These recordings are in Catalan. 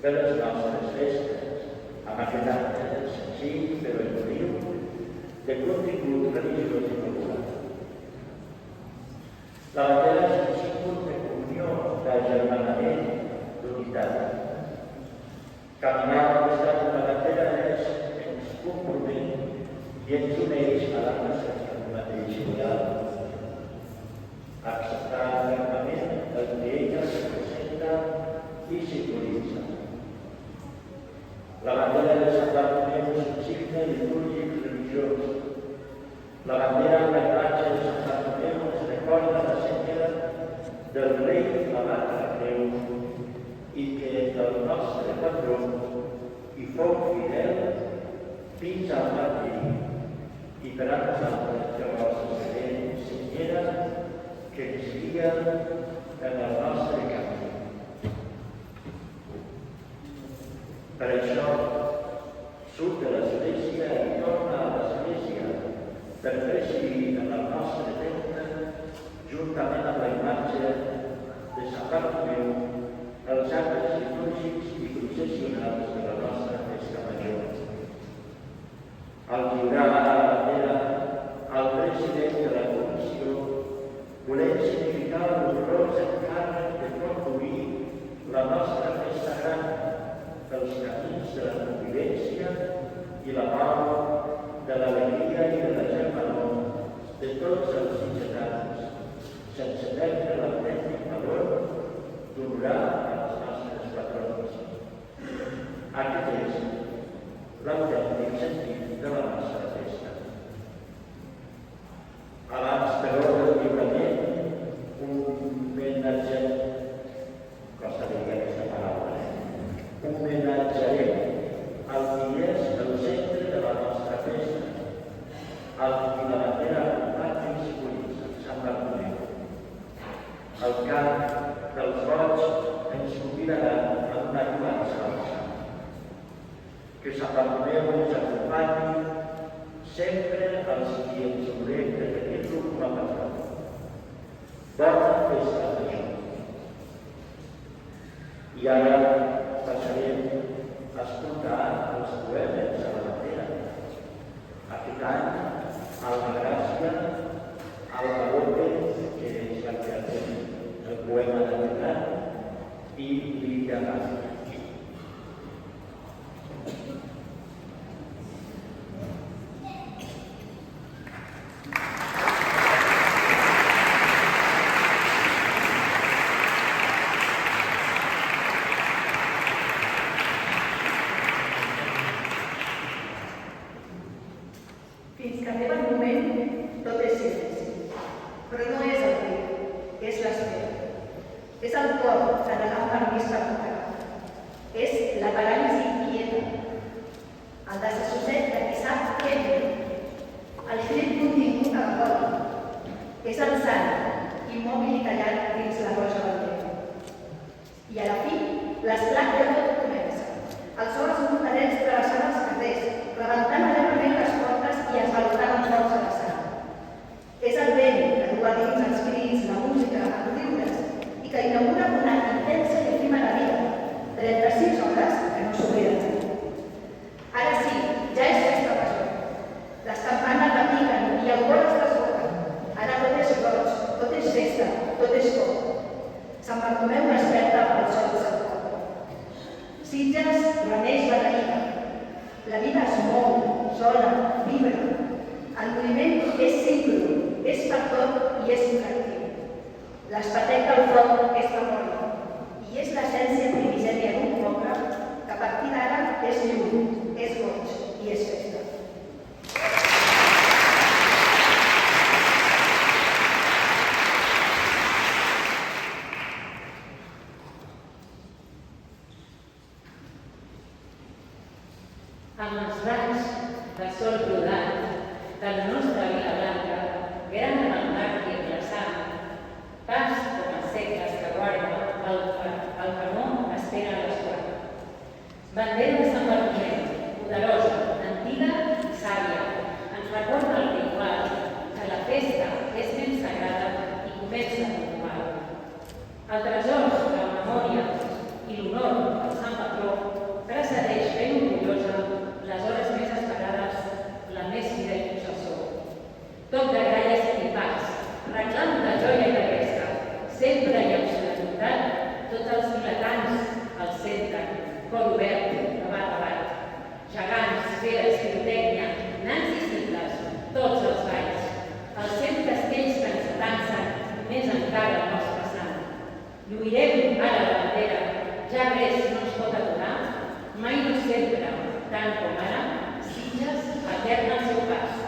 de les nostres festes, amb aquest acte senzill però emotiu de contingut religiós i popular. La bandera és un símbol de comunió, d'agermanament, d'unitat. Caminar al costat d'una bandera ens compromet i ens uneix a la nostra mateixa ideal. Acceptar fermament el que ella representa i simbolitza. La bandera de Sant Bartomeu és un signe litúrgic religiós. La bandera amb la imatge de Sant Bartomeu ens recorda la senyera del rei clavat a la creu i que el nostre patró hi fou fidel fins al martiri i per a nosaltres que vostra serent senyera que ens guia en el nostre camí. Per això surt de l'església i torna a l'església per presidir en el nostre temple, juntament amb la imatge de Sant Bartomeu, els actes litúrgics i processionals de la nostra festa major. Al lliurar la bandera al president de la comissió, volem significar l'honrós encàrrec de conduir la nostra festa gran pels camins de la convivència i la pau, de l'alegria i de la germanor de tots els ciutadans, sense perdre l'autèntic valor d'honorar els nostres patrons. Aquest és l'autèntic sentit de la nostra festa. Abans, però, del lliurament, un homenatge, costa de dir aquesta paraula, homenatjarem al qui és el centre de la nostra festa, al qui la bandera acompanya i simbolitza, Sant Bartomeu. El cant dels goigs ens convidarà a una lloança al sant. Que Sant Bartomeu ens acompanyi sempre als qui ens volem de tenir-lo com a patró. Bona festa major. I ara passarem a escoltar els poemes de la bandera. Aquest any, Alma Gràcia, Alma López, que és la que ha fet el poema de l'any, i Lídia Gràcia. Fins que arriba el moment, tot és silenci. Però no és el crit, és l'espera. És el cor anhelant permís per tocar. És la paràlisi quieta. El desassosseig de qui sap què diu. El crit contingut a la bola. És el sant, immòbil i tallat dins la roja del vent. I a la fi, l'esclat de tot comença. Els sols montarets travessant els carrers, rebentant alegrement les portes i esvalutant amb força la sang. És el vent que du a dins els crits, la música, els riures i que inaugura una intensa i efímera vida, 36 hores que no s'obliden. Ara sí, ja és festa major. Les campanes repiquen i el cor es desboca. Ara tot és roig, tot és festa, tot és foc. Sant Bartomeu desperta el sol del seu cor. Sitges reneix beneïda. La vida es mou, sola, vibra. El moviment és síncron, és per tot i és interactiu. L'espatec del foc és memòria i és l'essència primigènia d'un poble que a partir d'ara és llum, és goig i és festa. Amb els bancs del sol rodat de la nostra Vila Blanca, gran en el mar i glaçant, pas com els segles que guarda el canó espera l'esquadra. Bandera de Sant Bartomeu, poderosa, antiga i sàvia, ens recorda el ritual que la festa és ben sagrada i comença a normal. El tresor de la memòria i l'honor del Sant Patró tant com ara, Sitges alterna el seu pas.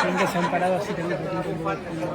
Creen que se han parado así también por tiempo.